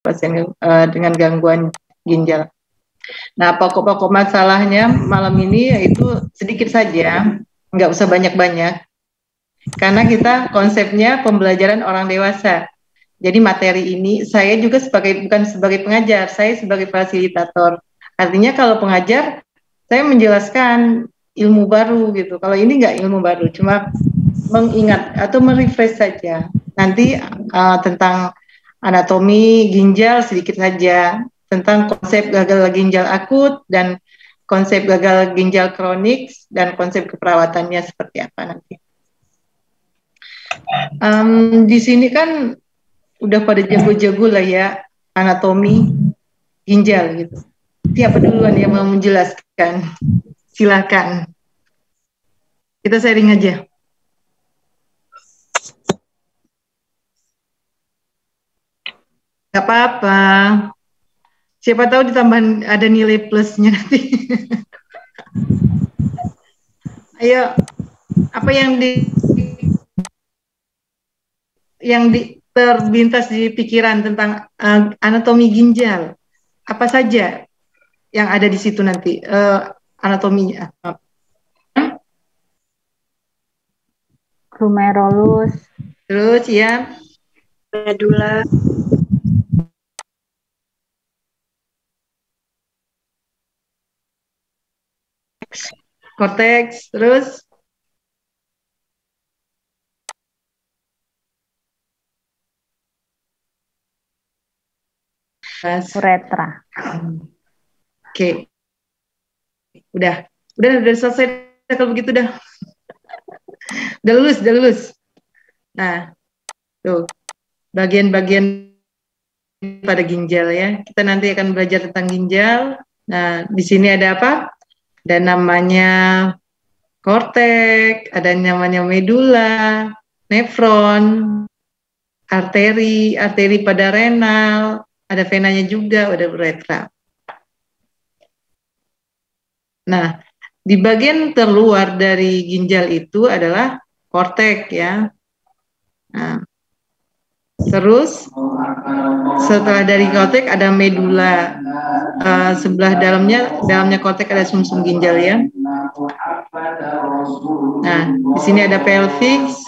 pasien dengan gangguan ginjal. Nah, pokok-pokok masalahnya malam ini yaitu sedikit saja, nggak usah banyak-banyak, karena kita konsepnya pembelajaran orang dewasa. Jadi materi ini saya juga bukan sebagai pengajar, saya sebagai fasilitator. Artinya kalau pengajar, saya menjelaskan ilmu baru gitu. Kalau ini nggak ilmu baru, cuma mengingat atau merefresh saja. Nanti tentang anatomi ginjal sedikit saja, tentang konsep gagal ginjal akut dan konsep gagal ginjal kronik dan konsep keperawatannya seperti apa nanti. Di sini kan udah pada jago-jago lah ya anatomi ginjal gitu. Siapa duluan yang mau menjelaskan? Silakan. Kita sharing aja. Gak apa-apa. Siapa tahu ditambahin ada nilai plusnya nanti. Ayo, apa yang terlintas di pikiran tentang anatomi ginjal? Apa saja yang ada di situ nanti anatominya? Glomerulus. Terus ya. Medula. Korteks, terus uretra. Oke. Udah selesai kalau begitu dah. Udah lulus. Nah, tuh bagian-bagian pada ginjal ya. Kita nanti akan belajar tentang ginjal. Nah, di sini ada apa? Ada namanya kortek, ada namanya medula, nefron, arteri pada renal, ada venanya juga, ada uretra. Nah, di bagian terluar dari ginjal itu adalah kortek ya. Nah, terus setelah dari kortek ada medula. Sebelah dalamnya kortek ada sumsum ginjal ya. Nah, di sini ada pelvis,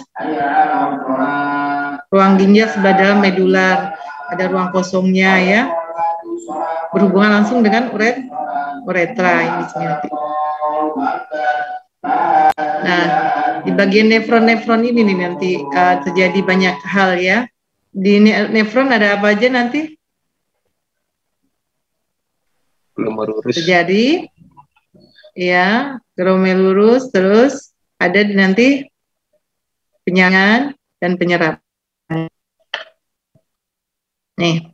ruang ginjal sebelah dalam medular, ada ruang kosongnya ya. Berhubungan langsung dengan uretra ini di sini nanti. Nah, di bagian nefron ini nih nanti terjadi banyak hal ya. Di nefron ada apa aja nanti? Glomerulus. Terjadi ya, glomerulus, terus ada nanti penyangan dan penyerap. Nih.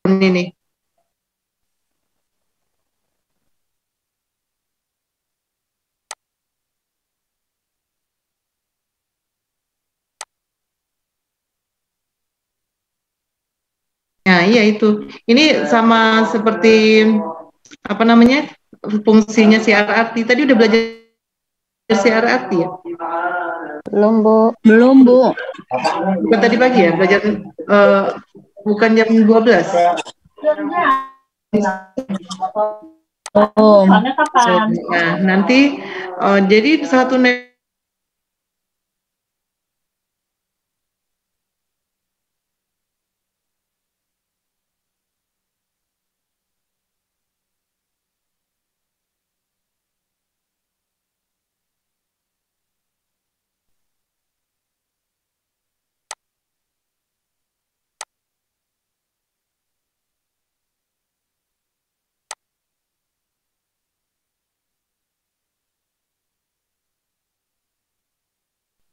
Ini nih. Nah, iya itu. Ini sama seperti apa namanya? Fungsinya CRRT. Tadi udah belajar CRRT ya? Belum, Bu. Bukan tadi pagi ya? Belajar bukan jam 12. Oh. Nah, nanti jadi satu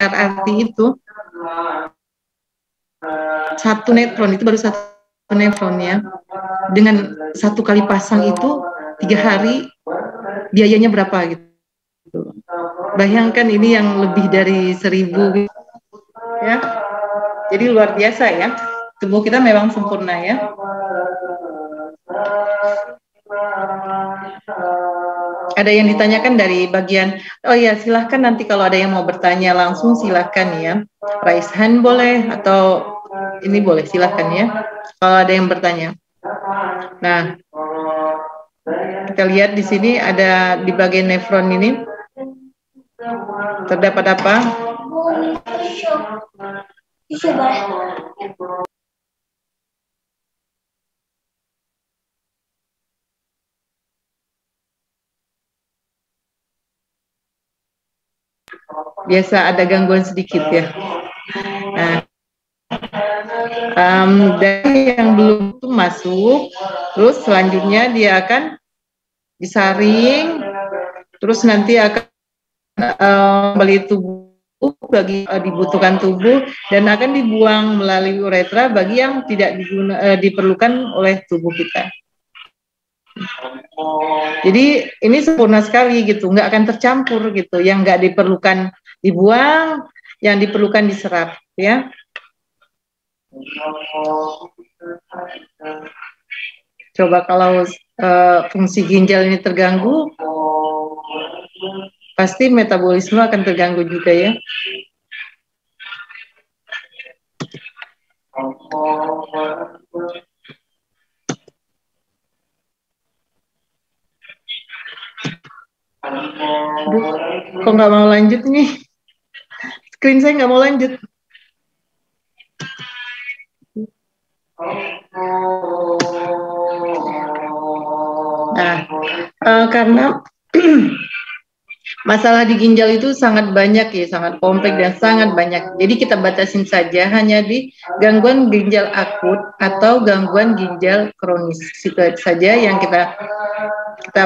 RRT itu satu nefron itu baru satu nefron ya. Dengan satu kali pasang itu 3 hari biayanya berapa gitu. Bayangkan ini yang lebih dari 1000 ya. Jadi luar biasa ya. Tubuh kita memang sempurna ya. Ada yang ditanyakan dari bagian, oh ya silahkan nanti kalau ada yang mau bertanya langsung silahkan ya. Raise hand boleh atau ini boleh silahkan ya. Kalau ada yang bertanya. Nah, kita lihat di sini ada di bagian nefron ini terdapat apa? Biasa ada gangguan sedikit ya. Nah, dari yang belum itu masuk, terus selanjutnya dia akan disaring, terus nanti akan kembali tubuh bagi dibutuhkan tubuh dan akan dibuang melalui uretra bagi yang tidak diperlukan oleh tubuh kita. Jadi ini sempurna sekali gitu, nggak akan tercampur gitu. Yang nggak diperlukan dibuang, yang diperlukan diserap ya. Coba kalau fungsi ginjal ini terganggu, pasti metabolisme akan terganggu juga ya. Aduh, kok nggak mau lanjut nih? Screen saya nggak mau lanjut. Nah, karena masalah di ginjal itu sangat banyak ya, sangat kompleks dan sangat banyak. Jadi kita batasin saja hanya di gangguan ginjal akut atau gangguan ginjal kronis. Itu saja yang kita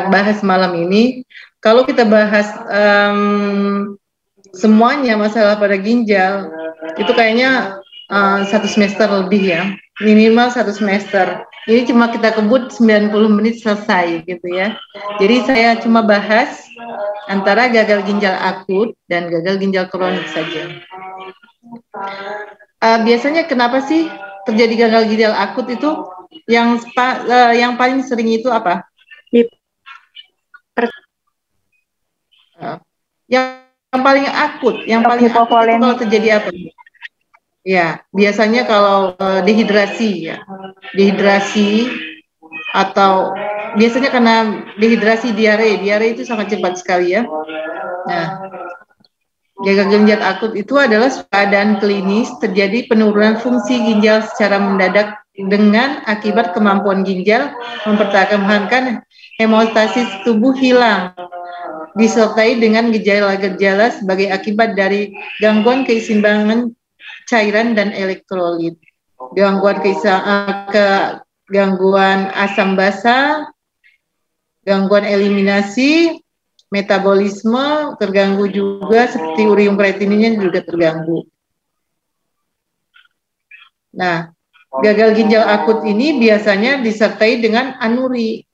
bahas malam ini. Kalau kita bahas semuanya masalah pada ginjal, itu kayaknya 1 semester lebih ya, minimal 1 semester. Ini cuma kita kebut 90 menit selesai gitu ya. Jadi saya cuma bahas antara gagal ginjal akut dan gagal ginjal kronik saja. Biasanya kenapa sih terjadi gagal ginjal akut itu? Yang paling sering itu apa? Yang paling akut, yang paling akut itu kalau terjadi apa? Ya, biasanya kalau dehidrasi ya, dehidrasi atau biasanya karena dehidrasi diare itu sangat cepat sekali ya. Nah, gagal ginjal akut itu adalah keadaan klinis terjadi penurunan fungsi ginjal secara mendadak dengan akibat kemampuan ginjal mempertahankan hemostasis tubuh hilang, disertai dengan gejala-gejala sebagai akibat dari gangguan keseimbangan cairan dan elektrolit, gangguan asam basa, gangguan eliminasi, metabolisme terganggu juga, seperti urium kreatininya juga terganggu. Nah, gagal ginjal akut ini biasanya disertai dengan anuri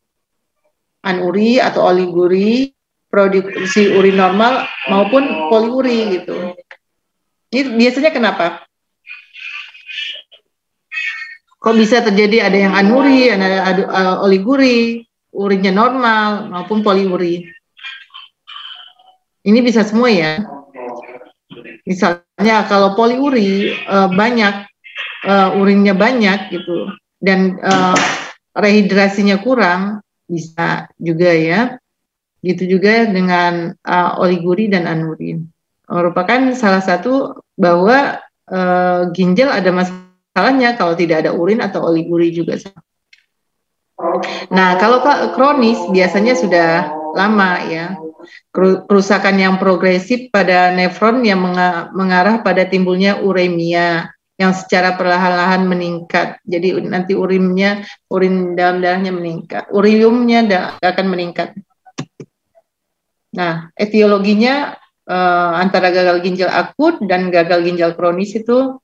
atau oliguri, produksi urin normal maupun poliuri gitu. Ini biasanya kenapa? Kok bisa terjadi ada yang anuri, ada oliguri, urinnya normal maupun poliuri. Ini bisa semua ya. Misalnya kalau poliuri banyak, urinnya banyak gitu, dan rehidrasinya kurang, bisa juga ya. Gitu juga dengan oliguri dan anuri. Merupakan salah satu bahwa ginjal ada masalahnya kalau tidak ada urin atau oliguri juga. Nah, kalau kronis biasanya sudah lama ya. Kerusakan yang progresif pada nefron yang mengarah pada timbulnya uremia yang secara perlahan-lahan meningkat. Jadi nanti urin dalam darahnya meningkat, uriumnya akan meningkat. Nah, etiologinya antara gagal ginjal akut dan gagal ginjal kronis itu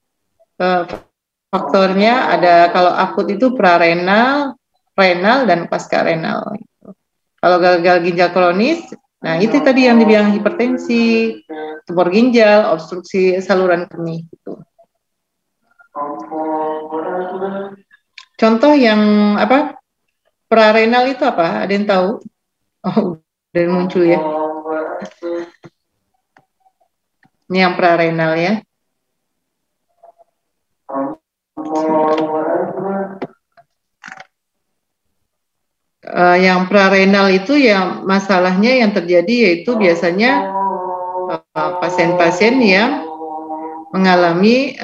faktornya ada, kalau akut itu prarenal, renal, dan pasca-renal. Kalau gagal ginjal kronis, nah itu tadi yang dibilang hipertensi, tumor ginjal, obstruksi saluran kemih. Gitu. Contoh yang apa? Prarenal itu apa? Ada yang tahu? Oh, dan muncul ya. Ini yang prarenal ya. Yang prarenal itu ya masalahnya yang terjadi yaitu biasanya pasien-pasien yang mengalami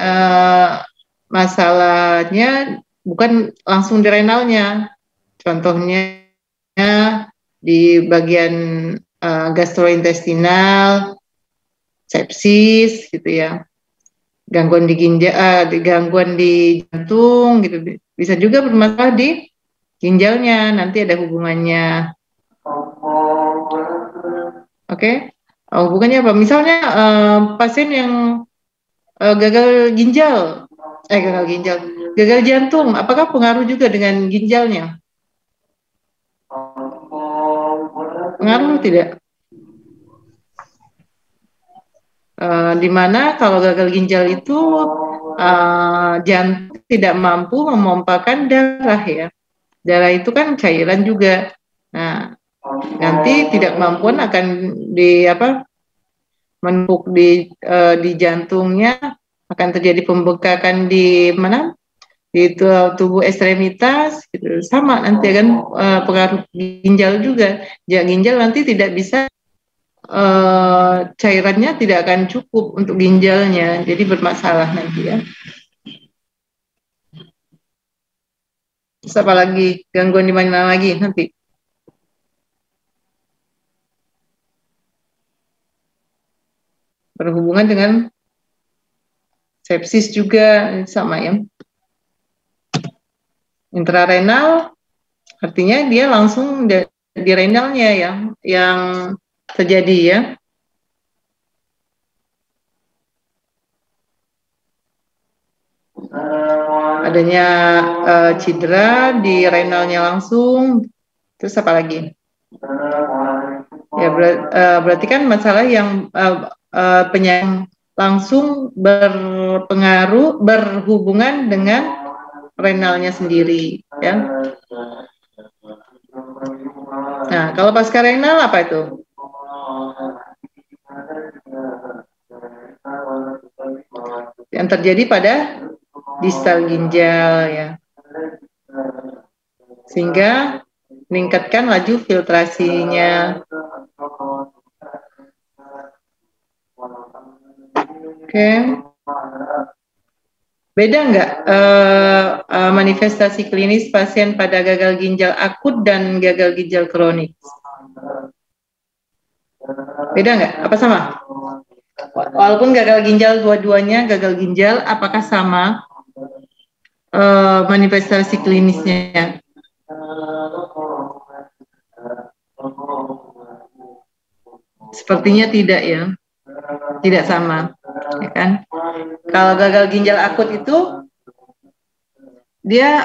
masalahnya bukan langsung di renalnya. Contohnya di bagian gastrointestinal, sepsis gitu ya, gangguan di ginjal, gangguan di jantung gitu, bisa juga bermasalah di ginjalnya, nanti ada hubungannya. Oke. Hubungannya apa? Misalnya pasien yang gagal jantung, apakah pengaruh juga dengan ginjalnya? Pengaruh tidak? Di mana kalau gagal ginjal itu jantung tidak mampu memompakan darah ya. Darah itu kan cairan juga. Nah, nanti tidak mampuan akan menumpuk di jantungnya, akan terjadi pembengkakan di mana? Di tubuh ekstremitas gitu. Sama nanti akan pengaruh ginjal juga. Ginjal nanti tidak bisa, cairannya tidak akan cukup untuk ginjalnya, jadi bermasalah nanti ya. Terus apa lagi? Gangguan di mana lagi nanti? Berhubungan dengan sepsis juga sama ya. Intrarenal artinya dia langsung di renalnya ya yang terjadi ya. Adanya cedera di renalnya langsung. Terus apa lagi? Ya berarti kan masalah yang penyakit langsung berhubungan dengan renalnya sendiri ya. Nah, kalau pasca renal apa itu? Yang terjadi pada distal ginjal ya. Sehingga meningkatkan laju filtrasinya. Oke. Beda nggak manifestasi klinis pasien pada gagal ginjal akut dan gagal ginjal kronik? Beda nggak? Apa sama? Walaupun gagal ginjal dua-duanya gagal ginjal, apakah sama manifestasi klinisnya? Sepertinya tidak ya, tidak sama, ya kan? Kalau gagal ginjal akut itu dia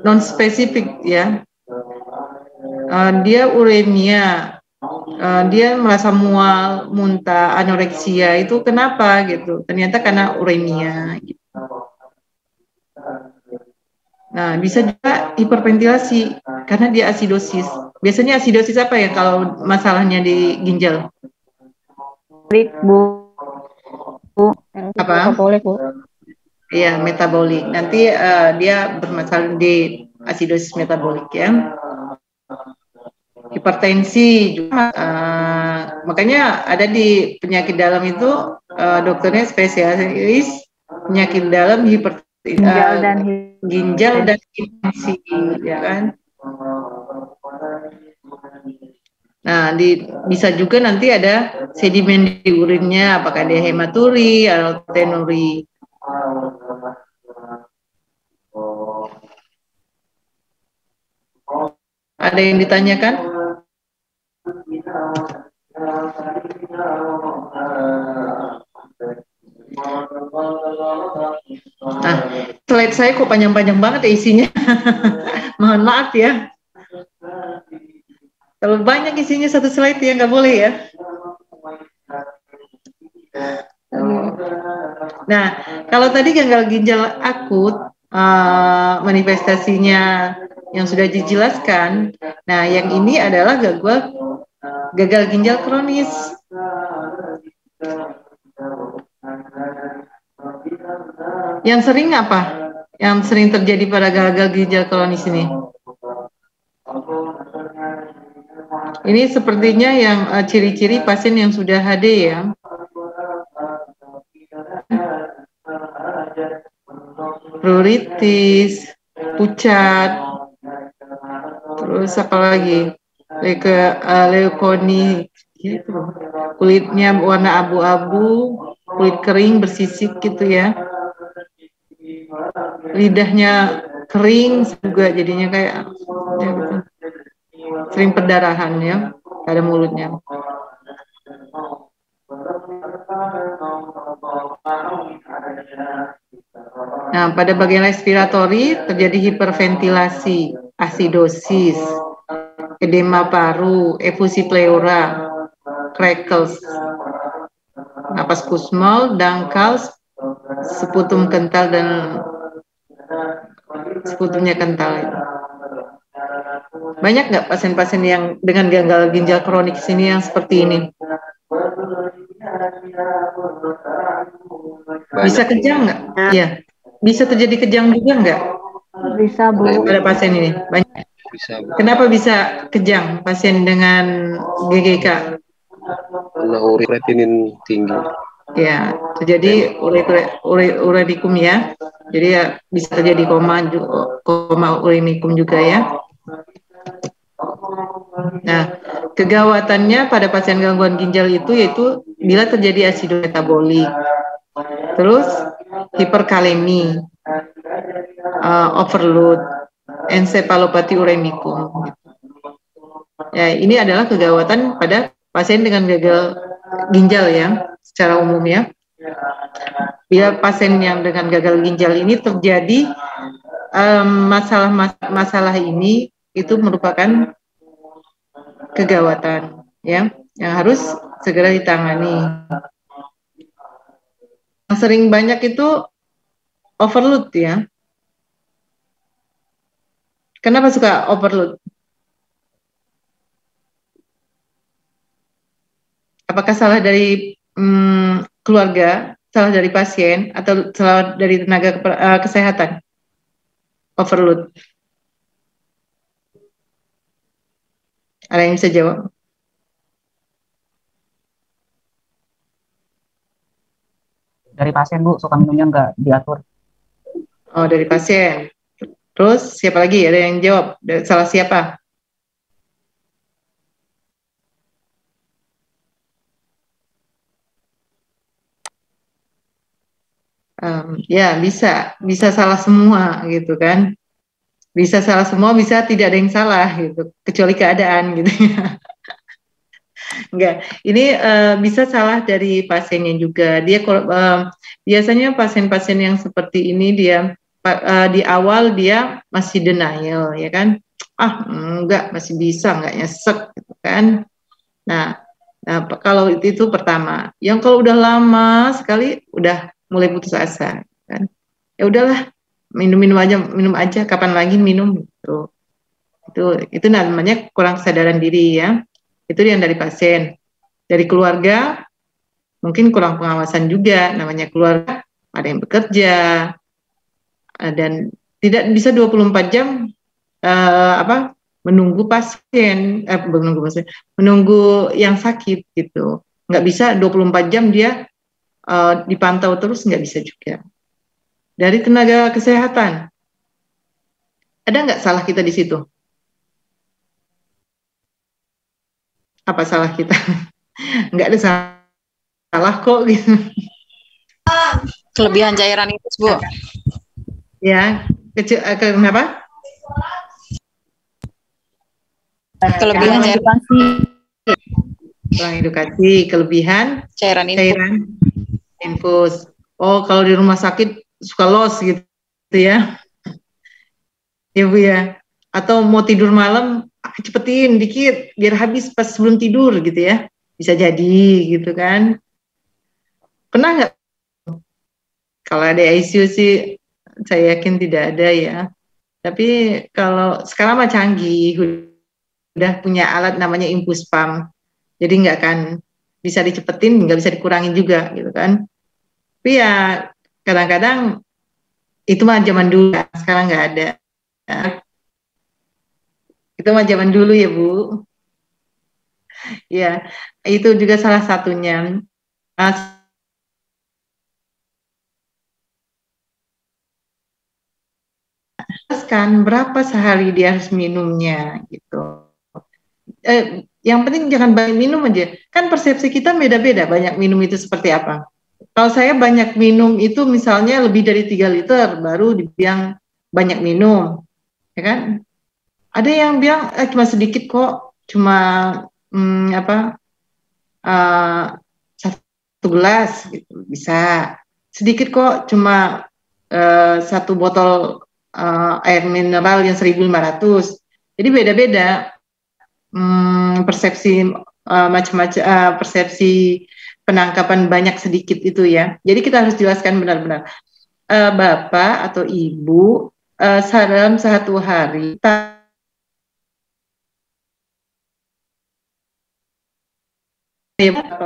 non spesifik ya, dia uremia, dia merasa mual, muntah, anoreksia, itu kenapa gitu? Ternyata karena uremia. Gitu. Nah, bisa juga hiperventilasi karena dia asidosis. Biasanya asidosis apa ya kalau masalahnya di ginjal? Bu. Apa? Metabolik, Bu. Iya, metabolik. Nanti dia bermasalah di asidosis metabolik ya. Hipertensi juga, makanya ada di penyakit dalam itu dokternya spesialis penyakit dalam ginjal dan hipertensi, ya kan. Nah, bisa juga nanti ada sedimen di urinnya, apakah dia hematuri atau tenuri. Ada yang ditanyakan? Nah, slide saya kok panjang-panjang banget ya isinya. Mohon maaf ya. Terlalu banyak isinya satu slide ya, nggak boleh ya. Nah, kalau tadi gagal ginjal akut, manifestasinya yang sudah dijelaskan, Nah, yang ini adalah gagal ginjal kronis. Yang sering apa? Yang sering terjadi pada gagal ginjal kronis ini? Ini sepertinya yang ciri-ciri pasien yang sudah HD ya. Pruritis, pucat, terus apa lagi? Leukoni, gitu. Kulitnya warna abu-abu, kulit kering bersisik gitu ya. Lidahnya kering juga jadinya kayak ya gitu. Sering perdarahan ya pada mulutnya. Nah, pada bagian respiratori terjadi hiperventilasi, asidosis, edema paru, efusi pleura, crackles, napas kusmol, dangkal, seputum kental dan sekutunya kental. Banyak nggak pasien-pasien yang dengan gagal ginjal kronik sini yang seperti ini? Bisa kejang nggak? Iya. Bisa terjadi kejang juga nggak? Bisa, Bu. Pada pasien ini banyak. Bisa. Kenapa bisa kejang pasien dengan GGK? Karena ureatinin tinggi. Ya, terjadi uremikum ya. Jadi ya bisa terjadi koma uremikum juga ya. Nah, kegawatannya pada pasien gangguan ginjal itu yaitu bila terjadi asidometabolik, terus hiperkalemi, overload, encephalopati uremicum. Ya, ini adalah kegawatan pada pasien dengan gagal ginjal ya, secara umum ya. Bila pasien yang dengan gagal ginjal ini terjadi masalah ini itu merupakan kegawatan ya yang harus segera ditangani. Yang sering banyak itu overload ya. Kenapa suka overload? Apakah salah dari keluarga, salah dari pasien, atau salah dari tenaga kesehatan? Overload. Ada yang bisa jawab? Dari pasien, Bu, suka minumnya nggak diatur. Oh, dari pasien. Terus siapa lagi? Ada yang jawab? Salah siapa? Ya bisa salah semua gitu kan, bisa salah semua, bisa tidak ada yang salah gitu, kecuali keadaan gitu ya. Enggak, ini bisa salah dari pasiennya juga. Dia biasanya pasien-pasien yang seperti ini dia di awal dia masih denial ya kan, enggak, masih bisa, enggak nyesek gitu kan. Nah, kalau itu pertama. Yang kalau udah lama sekali udah mulai putus asa kan, ya udahlah, minum aja, kapan lagi minum gitu. Itu namanya kurang kesadaran diri ya. Itu yang dari pasien. Dari keluarga mungkin kurang pengawasan juga, namanya keluarga ada yang bekerja dan tidak bisa 24 jam menunggu menunggu yang sakit gitu. Nggak bisa 24 jam dia dipantau terus, nggak bisa juga. Dari tenaga kesehatan, ada nggak salah kita di situ? Apa salah kita? Nggak ada salah kok gitu. Kelebihan cairan itu, Bu. Ya, kenapa? Kelebihan cairan kurang edukasi, kelebihan cairan infus. Oh, kalau di rumah sakit suka los gitu ya. Ya Bu ya. Atau mau tidur malam, cepetin dikit biar habis pas sebelum tidur gitu ya. Bisa jadi gitu kan. Pernah nggak? Kalau ada ICU sih saya yakin tidak ada ya. Tapi kalau sekarang mah canggih udah punya alat namanya infus pump. Jadi nggak akan bisa dicepetin, nggak bisa dikurangin juga gitu kan. Tapi ya kadang-kadang itu mah zaman dulu, sekarang nggak ada. Itu mah zaman dulu ya Bu. Ya, itu juga salah satunya. Kan berapa sehari dia harus minumnya gitu. Yang penting jangan banyak minum aja. Kan persepsi kita beda-beda banyak minum itu seperti apa. Kalau saya banyak minum itu misalnya lebih dari 3 liter baru dibilang banyak minum, ya kan? Ada yang bilang cuma sedikit kok, cuma apa satu gelas gitu bisa. Sedikit kok, cuma satu botol air mineral yang 1.500. Jadi beda-beda persepsi macam-macam persepsi penangkapan banyak sedikit itu ya. Jadi kita harus jelaskan benar-benar. Bapak atau Ibu dalam satu hari Bapak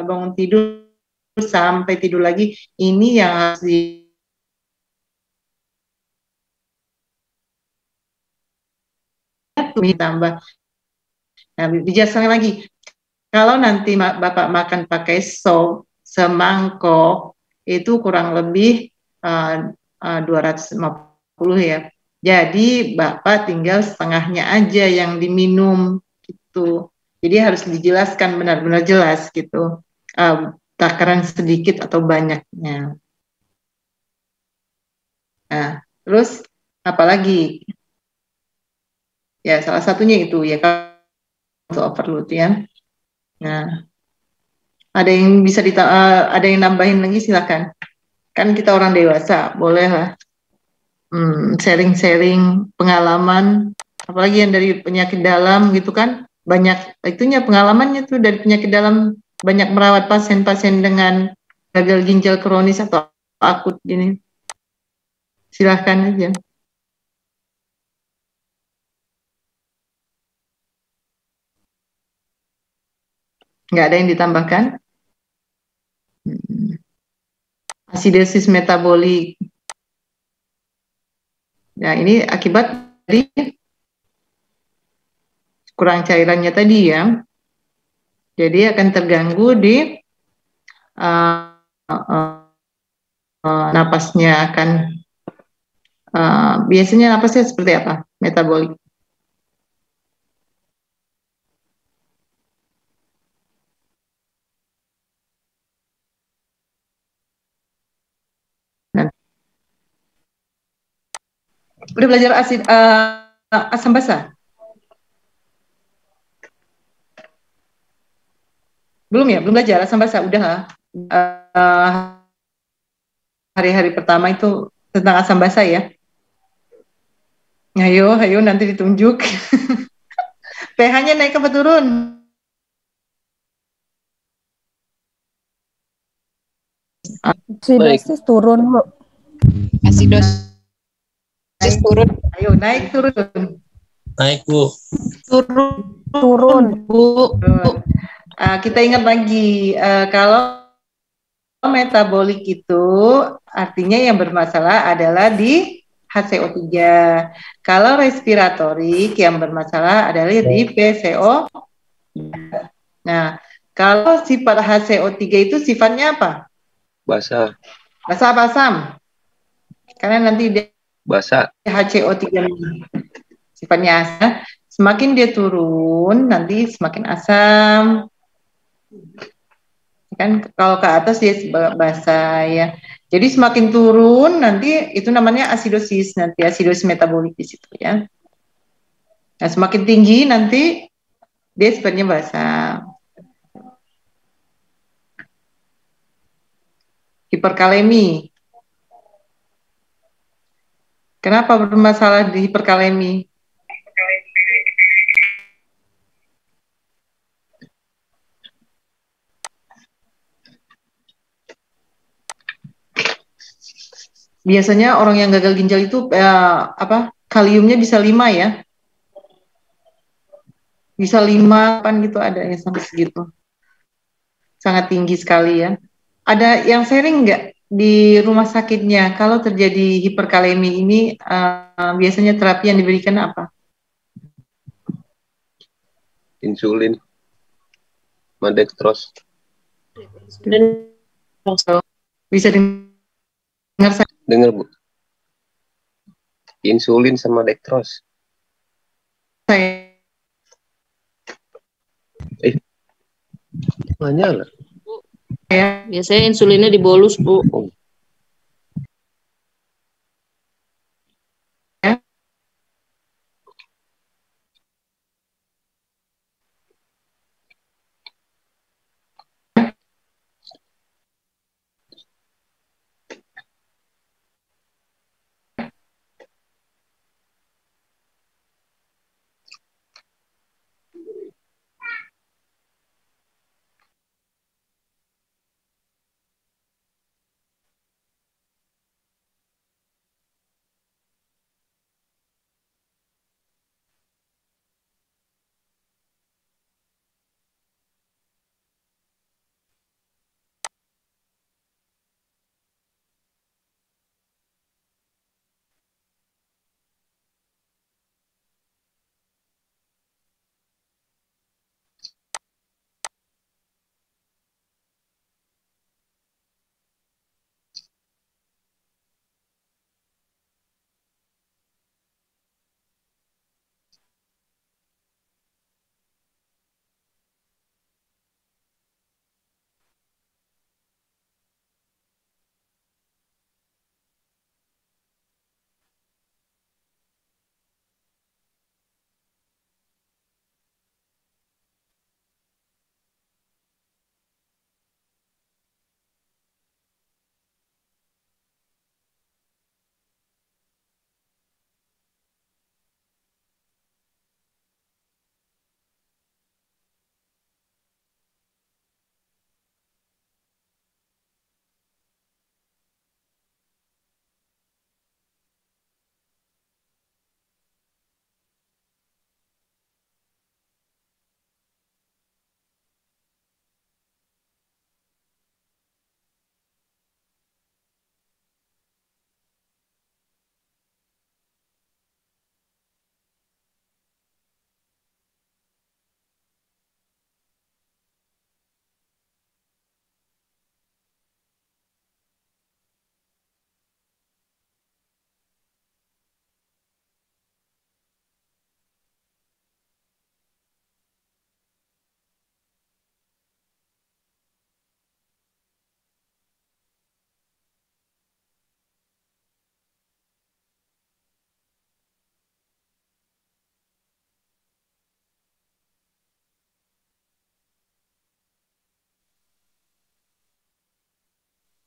bangun tidur sampai tidur lagi, ini yang harus ditambah. Nah, dijelaskan lagi. Kalau nanti Bapak makan pakai sop semangkok itu kurang lebih 250 ya. Jadi Bapak tinggal setengahnya aja yang diminum gitu. Jadi harus dijelaskan benar-benar jelas gitu. Takaran sedikit atau banyaknya. Nah, terus apalagi? Ya, salah satunya itu ya kalau overload ya. Nah, ada yang bisa ada yang nambahin lagi silakan. Kan kita orang dewasa, boleh lah sharing-sharing pengalaman, apalagi yang dari penyakit dalam gitu kan, banyak itunya pengalamannya tuh dari penyakit dalam, banyak merawat pasien-pasien dengan gagal ginjal kronis atau akut gini. Silahkan aja. Nggak ada yang ditambahkan? Asidosis metabolik. Nah, ini akibat dari kurang cairannya tadi ya. Jadi akan terganggu di napasnya akan biasanya napasnya seperti apa? Metabolik. Udah belajar asam basa? Belum ya? Belum belajar asam basa? Udah hari-hari pertama itu tentang asam basa ya? Ayo nanti ditunjuk. pH-nya naik apa turun? Asidosis turun, Bu. Asidosis turun. Ayo naik turun. Naik, Bu. Turun. Bu. Kita ingat lagi kalau metabolik itu artinya yang bermasalah adalah di HCO3. Kalau respiratorik yang bermasalah adalah di PCO. Nah, kalau sifat HCO3 itu sifatnya apa? Basah. Basah apa asam? Karena nanti dia Basah. HCO3 sifatnya asam. Semakin dia turun, nanti semakin asam. Kan kalau ke atas dia basah ya. Jadi semakin turun nanti itu namanya asidosis, nanti asidosis metabolik di situ ya. Nah, semakin tinggi nanti dia sifatnya basah. Hiperkalemi. Kenapa bermasalah di hiperkalemi? Biasanya orang yang gagal ginjal itu kaliumnya bisa 5 ya. bisa 5 kan gitu ada yang sampai segitu. Sangat tinggi sekali ya. Ada yang sharing nggak di rumah sakitnya kalau terjadi hiperkalemi ini biasanya terapi yang diberikan apa? Insulin, Madextros. Dan Bisa dengar saya? Dengar, Bu. Insulin sama dextrose. Nggak nyala. biasanya insulinnya dibolus, Bu. Oh.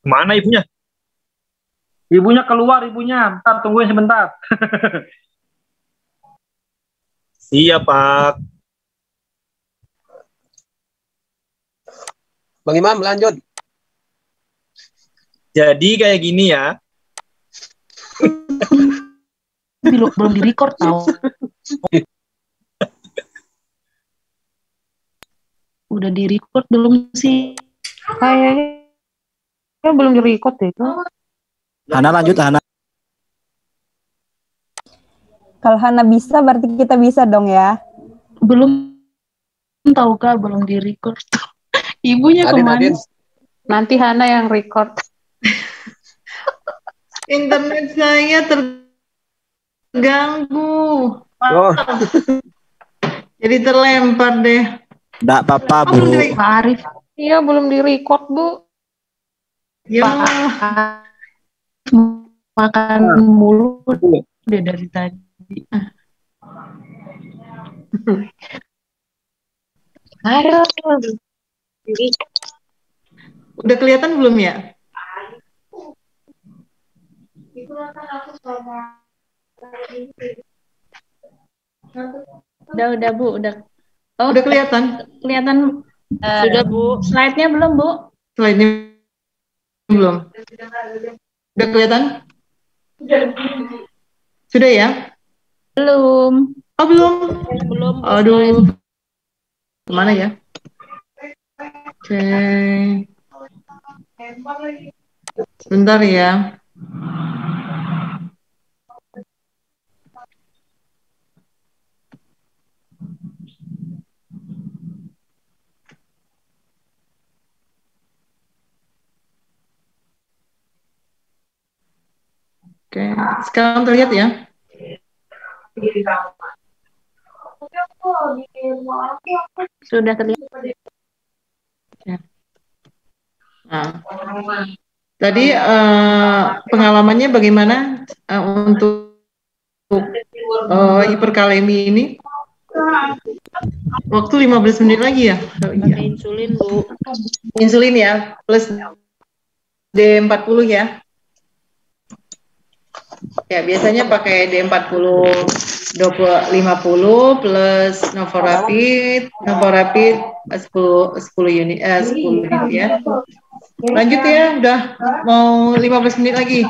Mana ibunya? Ibunya keluar, ibunya. Bentar, tungguin sebentar. Iya, Pak. Bang Imam, lanjut. Jadi kayak gini ya. Belum di record tahu. Udah di record belum sih? Kayaknya belum di record deh itu. Hana lanjut, Hana. Kalau Hana bisa, berarti kita bisa dong ya. Belum tahu Kak, belum di record. Ibunya kemana? Nanti Hana yang record. Internet saya terganggu. Oh. Jadi terlempar deh. Enggak apa-apa, Bu. Pak Arif. Iya, belum di record, Bu. Ya. Makan mulu udah dari tadi. Aduh. Udah kelihatan belum ya? Udah Bu, udah. Oh, Udah kelihatan? Kelihatan. Sudah, Bu. Slide-nya belum, Bu? Slide-nya belum. Udah kelihatan? Sudah ya? Belum. Oh, belum. Belum, Bu. Aduh. Kemana ya? Oke. Sebentar ya. Oke, sekarang terlihat ya? Sudah terlihat. Nah, tadi pengalamannya bagaimana untuk hiperkalemi ini? Waktu 15 menit lagi ya? Pakai insulin, Bu. Insulin ya, plus D40 ya? Ya, biasanya pakai D40 50 plus Novorapid 10 unit ya. Lanjut ya, udah mau 15 menit lagi.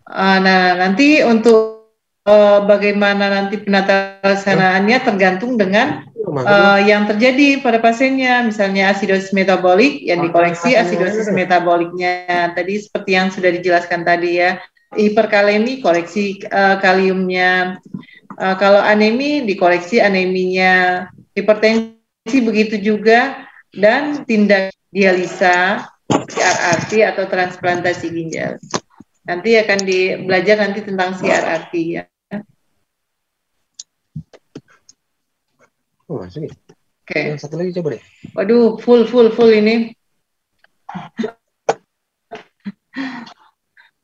Nah, nanti untuk bagaimana nanti penata laksanaannya tergantung dengan yang terjadi pada pasiennya. Misalnya asidosis metabolik, yang dikoreksi asidosis metaboliknya. Tadi seperti yang sudah dijelaskan tadi ya. Hiperkalemi, koreksi kaliumnya. Kalau anemi, dikoreksi aneminya. Hipertensi begitu juga. Dan tindak dialisa, CRRT atau transplantasi ginjal. Nanti akan belajar nanti tentang CRRT ya. Oh, masuk ya? Oke. Yang satu lagi coba deh. Waduh, full ini.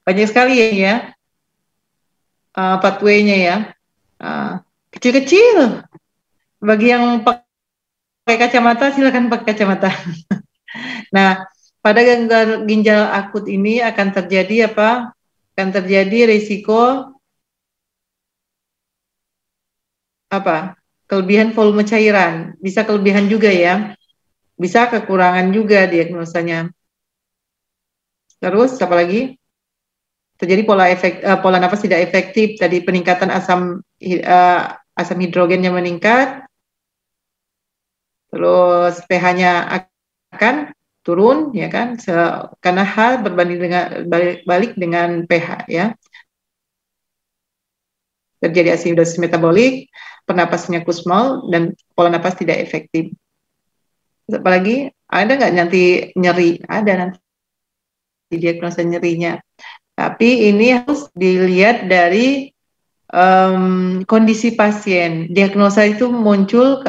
Banyak sekali ya. Pathway-nya ya. Kecil-kecil. Bagi yang pakai kacamata, silakan pakai kacamata. Nah, pada gangguan ginjal akut ini akan terjadi apa? Akan terjadi risiko apa? Kelebihan volume cairan. Bisa kelebihan juga ya. Bisa kekurangan juga diagnosanya. Terus apa lagi? Terjadi pola nafas tidak efektif. Tadi peningkatan asam hidrogennya meningkat. Terus pH-nya akan turun ya kan, karena H berbanding dengan balik dengan pH ya. Terjadi asidosis metabolik, pernapasannya kusmal dan pola napas tidak efektif. Apalagi ada nggak nanti nyeri? Ada nanti diagnosa nyerinya. Tapi ini harus dilihat dari kondisi pasien. Diagnosa itu muncul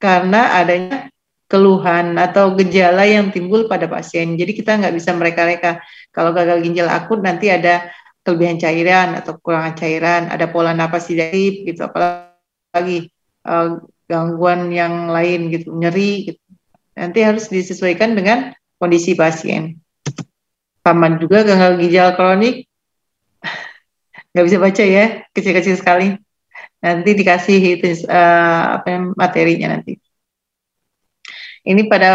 karena adanya keluhan atau gejala yang timbul pada pasien. Jadi kita nggak bisa mereka-reka. Kalau gagal ginjal akut nanti ada kelebihan cairan atau kekurangan cairan, ada pola napas tidak gitu, apalagi gangguan yang lain gitu, nyeri gitu. Nanti harus disesuaikan dengan kondisi pasien. Sama juga gagal ginjal kronik, nggak bisa baca ya, kecil-kecil sekali. Nanti dikasih itu materinya nanti. Ini pada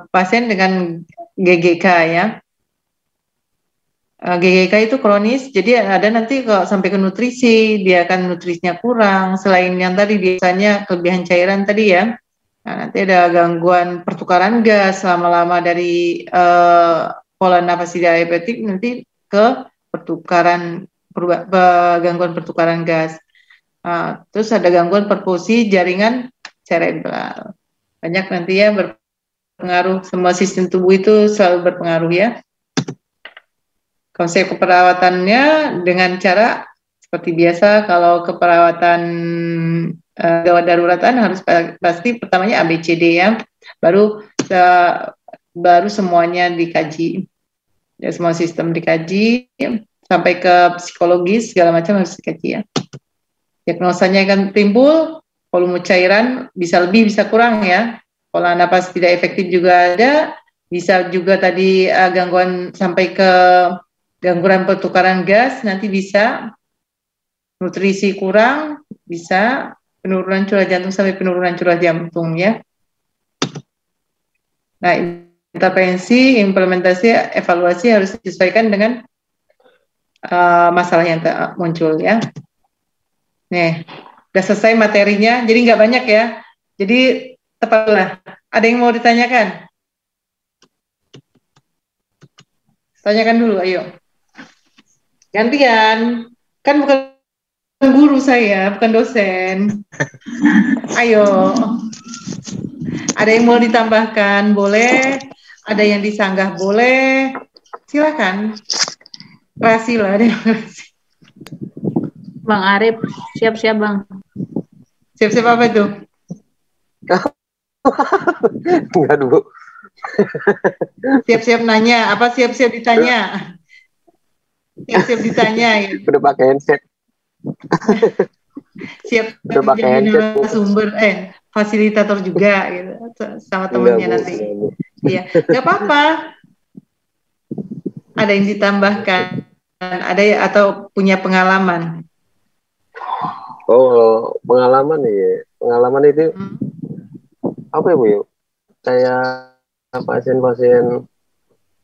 pasien dengan GGK ya. GGK itu kronis, jadi ada nanti kalau sampai ke nutrisi, dia akan nutrisinya kurang. Selain yang tadi biasanya kelebihan cairan tadi ya. Nah, nanti ada gangguan pertukaran gas lama-lama dari pola nafas tidak efektif nanti ke gangguan pertukaran gas. Terus ada gangguan perfusi jaringan cerebral. Banyak nanti ya berpengaruh, semua sistem tubuh itu selalu berpengaruh ya. Konsep keperawatannya dengan cara seperti biasa, kalau keperawatan gawat daruratan harus pasti pertamanya ABCD ya, baru semuanya dikaji, ya, semua sistem dikaji sampai ke psikologis segala macam harus dikaji ya. Diagnosanya akan timbul volume cairan bisa lebih bisa kurang ya, pola napas tidak efektif juga ada, bisa juga tadi gangguan sampai ke gangguan pertukaran gas, nanti bisa nutrisi kurang, bisa penurunan curah jantung sampai penurunan curah jantung ya. Nah, intervensi, implementasi, evaluasi harus disesuaikan dengan masalah yang muncul ya. Nih, udah selesai materinya, jadi nggak banyak ya. Jadi tepatlah. Ada yang mau ditanyakan? Tanyakan dulu, ayo. Gantian. Kan bukan guru saya, bukan dosen. Ayo. Ada yang mau ditambahkan? Boleh. Ada yang disanggah? Boleh. Silakan. Rasila, ada yang Bang Arif, siap-siap Bang. Siap-siap apa itu? Enggak dulu. Siap-siap nanya, apa siap-siap ditanya? Siap-siap ditanya. Gitu. Udah pakai handset. Siap Udah pakai handset. Sumber, fasilitator juga gitu, sama temennya nanti. Iya, nggak apa-apa. Ada yang ditambahkan, ada atau punya pengalaman? Oh, pengalaman ya. Pengalaman itu apa ya Bu? Kayak pasien-pasien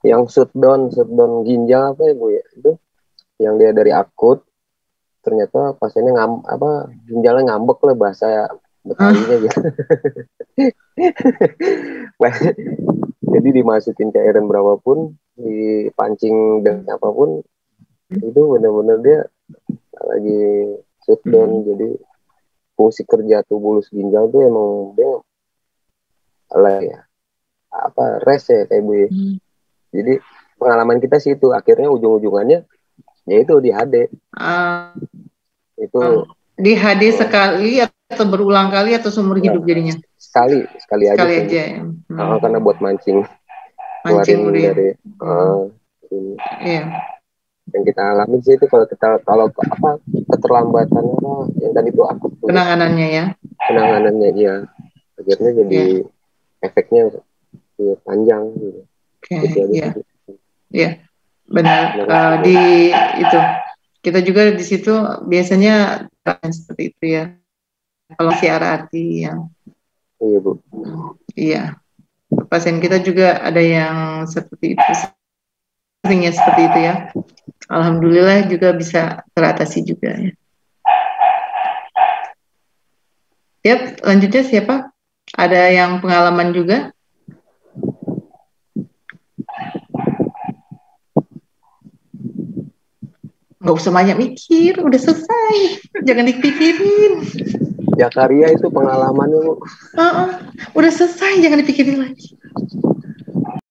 yang shutdown ginjal apa ya Bu ya? Itu yang dia dari akut ternyata pasiennya ginjalnya ngambek lah bahasa Betawinya gitu. Jadi dimasukin cairan berapapun, dipancing dan apapun, itu benar-benar dia lagi shutdown. Jadi fungsi kerja tubuh bulus ginjal tuh emang dia rest ya kayak Bu ya. Jadi pengalaman kita sih itu akhirnya ujung-ujungannya yaitu di HD. Itu di HD sekali atau berulang kali atau seumur hidup jadinya? Sekali aja. Ya. Karena buat mancing dari yang kita alami sih itu kalau keterlambatan yang tadi itu akut penanganannya ya akhirnya jadi efeknya panjang gitu. Iya benar. Di itu kita juga di situ biasanya seperti itu ya. Kalau CRRT ya. Iya Bu. Iya. Pasien kita juga ada yang seperti itu. Seringnya seperti itu ya. Alhamdulillah juga bisa teratasi juga ya. Siap, lanjutnya siapa? Ada yang pengalaman juga? Nggak usah banyak mikir, udah selesai. Jangan dipikirin. Jakaria itu pengalamannya Bu. Udah selesai, jangan dipikirin lagi.